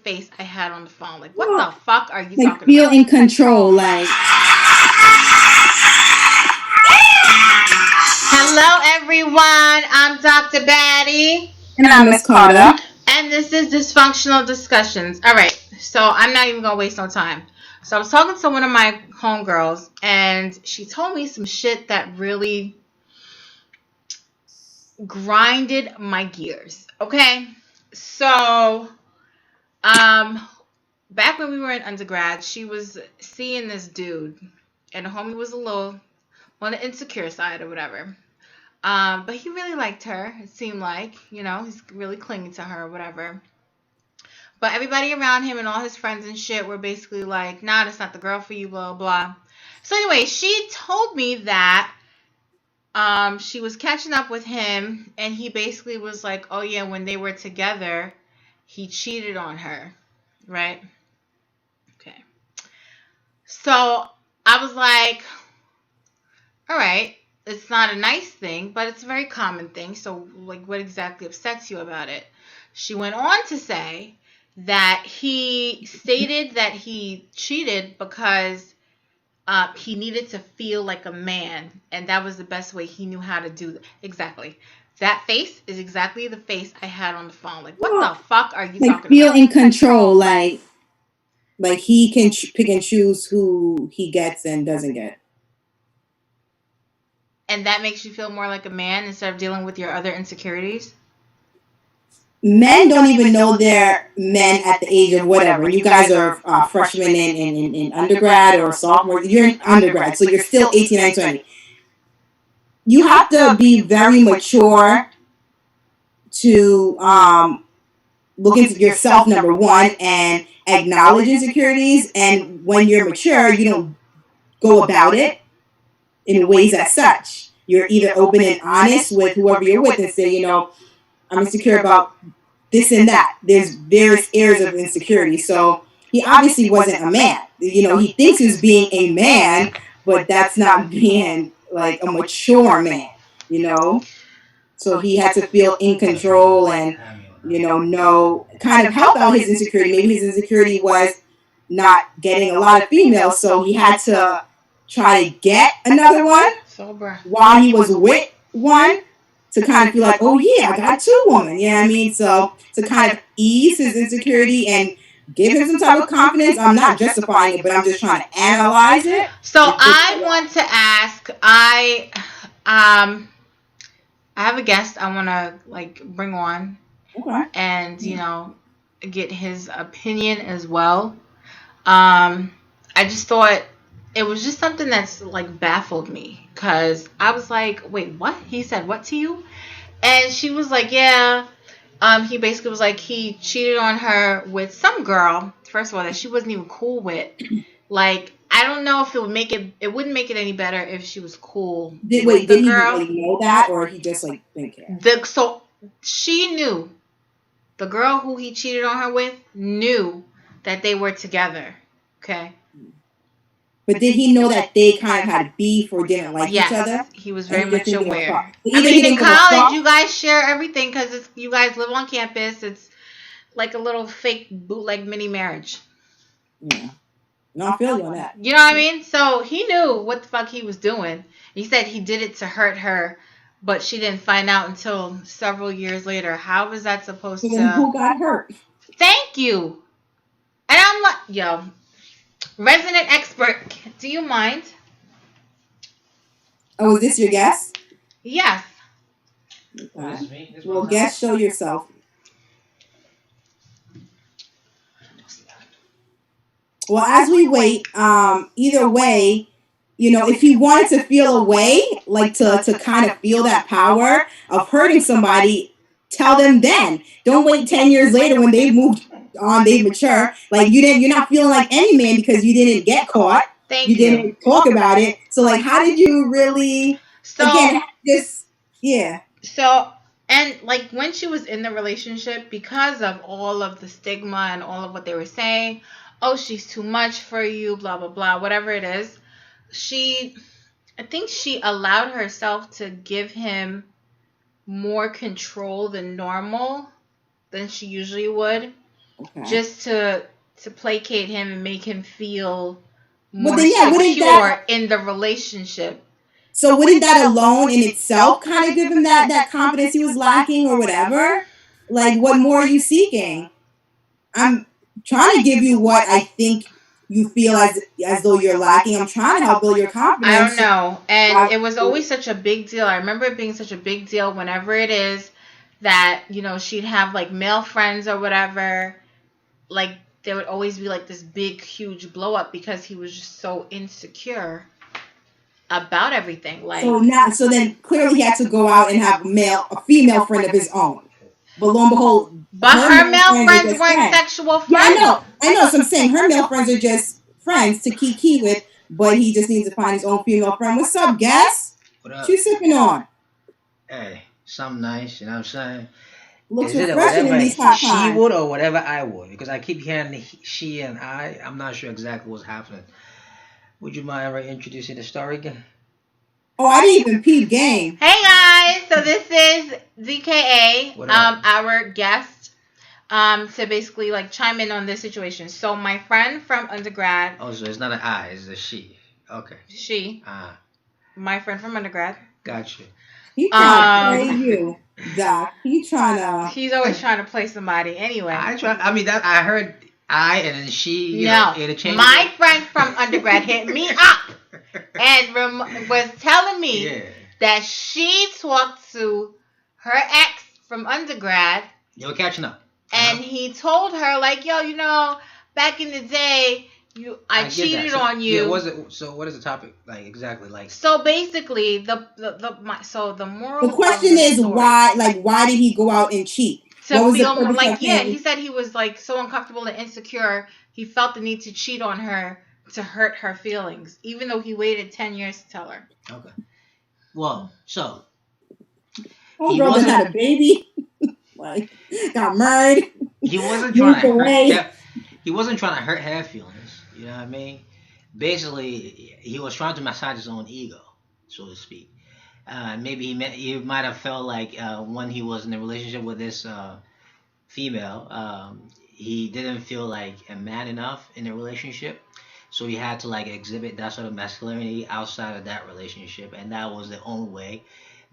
face I had on the phone. Like, what the fuck are you like talking feel about? in control, like. Hello, everyone. I'm Dr. Batty. And I'm Miss Carter. And this is Dysfunctional Discussions. All right. So I'm not even going to waste no time. So I was talking to one of my homegirls, and she told me some shit that really grinded my gears. Okay. So, back when we were in undergrad, she was seeing this dude, and the homie was a little on the insecure side or whatever. But he really liked her, it seemed like, he's really clinging to her or whatever. But everybody around him and all his friends and shit were basically like, nah, that's not the girl for you, blah, blah. So anyway, she told me that she was catching up with him, and he basically was like, oh yeah, when they were together, he cheated on her, right? Okay. So I was like, all right, it's not a nice thing, but it's a very common thing. So, like, what exactly upsets you about it? She went on to say that he stated that he cheated because he needed to feel like a man, and that was the best way he knew how to do that. Exactly. That face is exactly the face I had on the phone. Like, what the fuck are you like talking feel about? in control, like he can pick and choose who he gets and doesn't get. And that makes you feel more like a man instead of dealing with your other insecurities? Men don't even know they're men at the age of whatever. You guys are freshmen in undergrad or sophomore. You're in undergrad, so you're still 18, 19, 20. You have to be very mature to look into yourself, number one, and acknowledge insecurities. And when you're mature, you don't go about it in ways as such. You're either open and honest with whoever you're with and say, I'm insecure about this and that. There's various areas of insecurity. So he obviously wasn't a man. He thinks he's being a man, but that's not being like a mature man, So he had to feel in control and, know kind of help out his insecurity. Maybe his insecurity was not getting a lot of females, so he had to try to get another one while he was with one to kind of feel like, oh yeah, I got two women. You know what I mean? So to kind of ease his insecurity and give him some type of confidence. I'm not justifying it, but I'm just trying to analyze it. So I want to ask, I have a guest I want to bring on. Okay. And, get his opinion as well. I just thought it was just something that's baffled me, because I was like, wait, what? He said what to you? And she was like, yeah. He basically was like, he cheated on her with some girl, first of all, that she wasn't even cool with. I don't know if it wouldn't make it any better if she was cool. Did he know that, or he just didn't care? So she knew. The girl who he cheated on her with knew that they were together. Okay. But did he know that they kind of had beef or didn't like each other? Yes, he was very much aware. I mean, in college, you guys share everything because you guys live on campus. It's like a little fake bootleg mini marriage. Yeah. No, I feel you on that. You know what I mean? So he knew what the fuck he was doing. He said he did it to hurt her, but she didn't find out until several years later. How was that supposed to... Who got hurt? Thank you. And I'm like, yo, resident expert, do you mind? Oh, is this your guest? Yes. Okay. Well, guest, show yourself. Well, as we wait, either way, if he wanted to feel a way, to kind of feel that power of hurting somebody, tell them then. Don't wait 10 years later when they've moved on, they've matured. You're not feeling like any man because you didn't get caught. You didn't talk about it. So, how did you really, again, just, yeah. So, and when she was in the relationship, because of all of the stigma and all of what they were saying, oh, she's too much for you, blah, blah, blah, whatever it is, I think she allowed herself to give him more control than normal, than she usually would. Okay. just to placate him and make him feel Well, more then yeah, wouldn't that? secure in the relationship. So wouldn't that alone in itself kind of give him that confidence he was lacking or whatever? Like, what more are you seeking? I'm trying to give you what I think you feel as though you're lacking. I'm trying to help build your I don't confidence. know. And it was always such a big deal. I remember it being such a big deal whenever it is that, she'd have like male friends or whatever. Like, there would always be like this big, huge blow up because he was just so insecure about everything. Like, So then clearly he had to go out and have a female friend of his own. But lo and behold, but her her male male friends are friends just weren't friends. sexual Yeah, friends. I know. So I'm saying her male friends are just friends to kiki with, but he just needs to find his own female friend. What's up, guest? What What you up? sipping on? Hey, something nice, you know what I'm saying? Looks Is it refreshing in whatever these hot she times. would or whatever I would? Because I keep hearing she and I. I'm not sure exactly what's happening. Would you mind introducing the story again? Oh, I didn't even peep game. Hey guys, so this is DKA, What up? our guest, to basically like chime in on this situation. So my friend from undergrad, Oh, so it's not an I, it's a she. Okay. my friend from undergrad. Gotcha. He trying to play you, Doc. He's always trying to play somebody. Anyway, I mean that I heard I and then she. no, Interchangeable. my friend from undergrad hit me up and was telling me Yeah. that she talked to her ex from undergrad. You were catching up. And he told her, like, yo, back in the day, I cheated on you. Yeah, was it? So, what is the topic like exactly? Like, so basically, the moral. The question is why? Like, why did he go out and cheat? To what was feel the purpose like, of yeah, him? he said he was like so uncomfortable and insecure. He felt the need to cheat on her to hurt her feelings, even though he waited 10 years to tell her. Okay. Well, so he wasn't had a baby. Like, got married. He wasn't trying to hurt. He wasn't trying to hurt her feelings. You know what I mean? Basically, he was trying to massage his own ego, so to speak. Maybe he might have felt like when he was in a relationship with this female, he didn't feel like a man enough in the relationship, so he had to like exhibit that sort of masculinity outside of that relationship, and that was the only way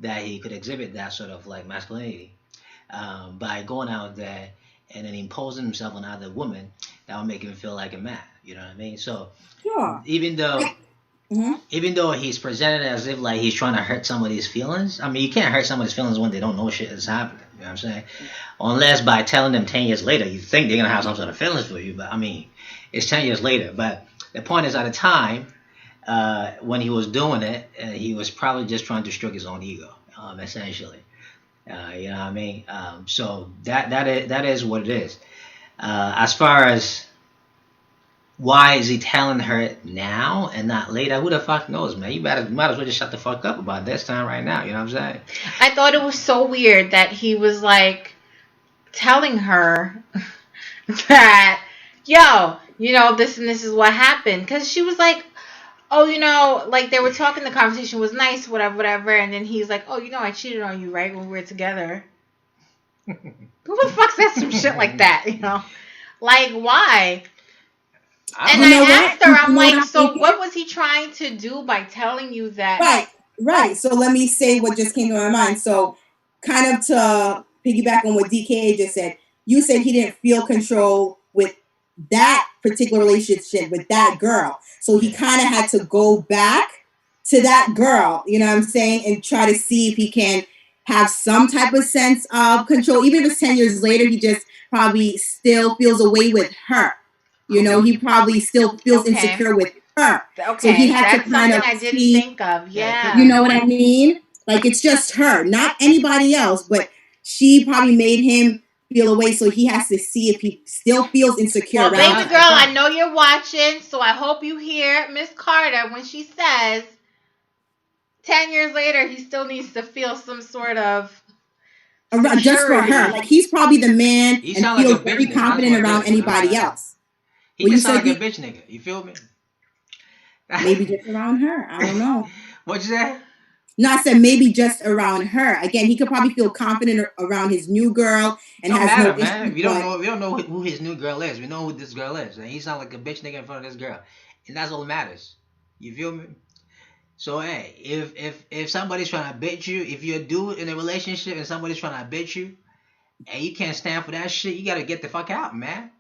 that he could exhibit that sort of like masculinity, by going out there and then imposing himself on other women. That would make him feel like a man. You know what I mean? So sure. Even though he's presented as if like he's trying to hurt somebody's feelings, I mean, you can't hurt somebody's feelings when they don't know shit is happening. You know what I'm saying? Unless by telling them 10 years later you think they're gonna have some sort of feelings for you, but I mean, it's 10 years later. But the point is, at the time, when he was doing it, he was probably just trying to stroke his own ego, essentially. You know what I mean? So that is what it is. As far as why is he telling her now and not later? Who the fuck knows, man? You might as well just shut the fuck up about this time right now. You know what I'm saying? I thought it was so weird that he was like telling her that, yo, this and this is what happened. Because she was like, oh, like they were talking, the conversation was nice, whatever. And then he's like, oh, I cheated on you, right, when we were together. Who the fuck says some shit like that, Like, why? And I asked her, I'm like, so what was he trying to do by telling you that? Right. So let me say what just came to my mind. So kind of to piggyback on what DKA just said, you said he didn't feel control with that particular relationship with that girl. So he kind of had to go back to that girl, you know what I'm saying, and try to see if he can have some type of sense of control. Even if it's 10 years later, he just probably still feels away with her. He probably still feels insecure with her. Okay, so he had that's to kind something of I didn't think of. Yeah. You know what I mean? Like, it's just her, not anybody else, but she probably made him feel away, so he has to see if he still feels insecure. Well, baby girl, I know you're watching, so I hope you hear Miss Carter when she says 10 years later he still needs to feel some sort of security. Just for her. Like, he's probably the man and feels very confident around anybody else. He can sound like a bitch nigga. You feel me? Maybe just around her. I don't know. What'd you say? No, I said maybe just around her. Again, he could probably feel confident around his new girl and Don't has no matter, man. issues. We don't But know. We don't know who his new girl is. We know who this girl is, and he sound like a bitch nigga in front of this girl, and that's all that matters. You feel me? So hey, if somebody's trying to bitch you, if you're a dude in a relationship and somebody's trying to bitch you, and you can't stand for that shit, you gotta get the fuck out, man.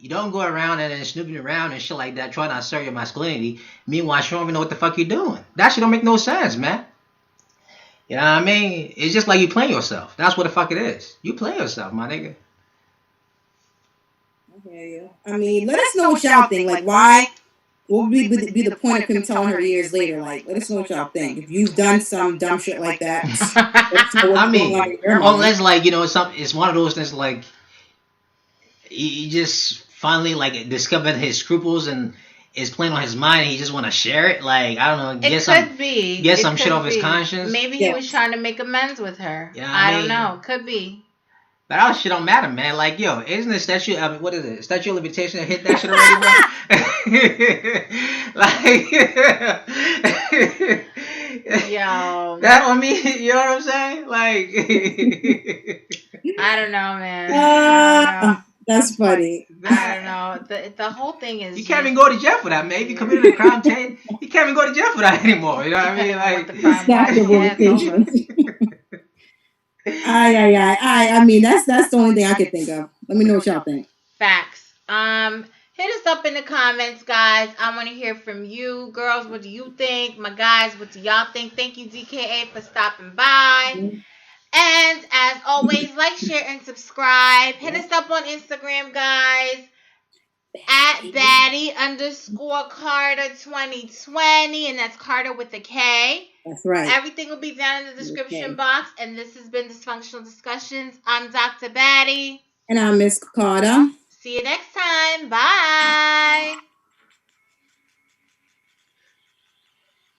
You don't go around and then snooping around and shit like that, trying to assert your masculinity. Meanwhile, you don't even know what the fuck you're doing. That shit don't make no sense, man. You know what I mean? It's just like you playing yourself. That's what the fuck it is. You play yourself, my nigga. I hear you. I mean, let us know what y'all think. Like, why? What would be the point of him telling her years later? Like, let us know what y'all think. If you've done some dumb shit like that, let us know I what's going mean, on in your mind. unless like it's one of those things like he just finally like discovered his scruples and is playing on his mind and he just want to share it. Like I don't know, It could be. get It some shit could off his be. conscience. Maybe he was trying to make amends with her. Yeah, I don't know. Could be. But that shit don't matter, man. Like, yo, isn't the statute? I mean, what is it? Statute of limitation hit that shit already, man. Like, yo, that on me. You know what I'm saying? Like, I don't know, man. I don't know. That's funny. I don't know. The whole thing is you can't even go to jail for that, man. If you committed a crime, you can't even go to jail for that anymore. You know what I mean? Like, the crime statute of limitations. I mean, that's the only thing I could think of. Let me know what y'all think. Facts. Hit us up in the comments, guys. I want to hear from you, girls. What do you think? My guys, what do y'all think? Thank you, DKA, for stopping by. And as always, like, share, and subscribe. Hit us up on Instagram, guys. At Baddie_Carter2020, and that's Carter with a K. That's right. Everything will be down in the description box. And this has been Dysfunctional Discussions. I'm Dr. Baddie. And I'm Miss Carter. See you next time. Bye.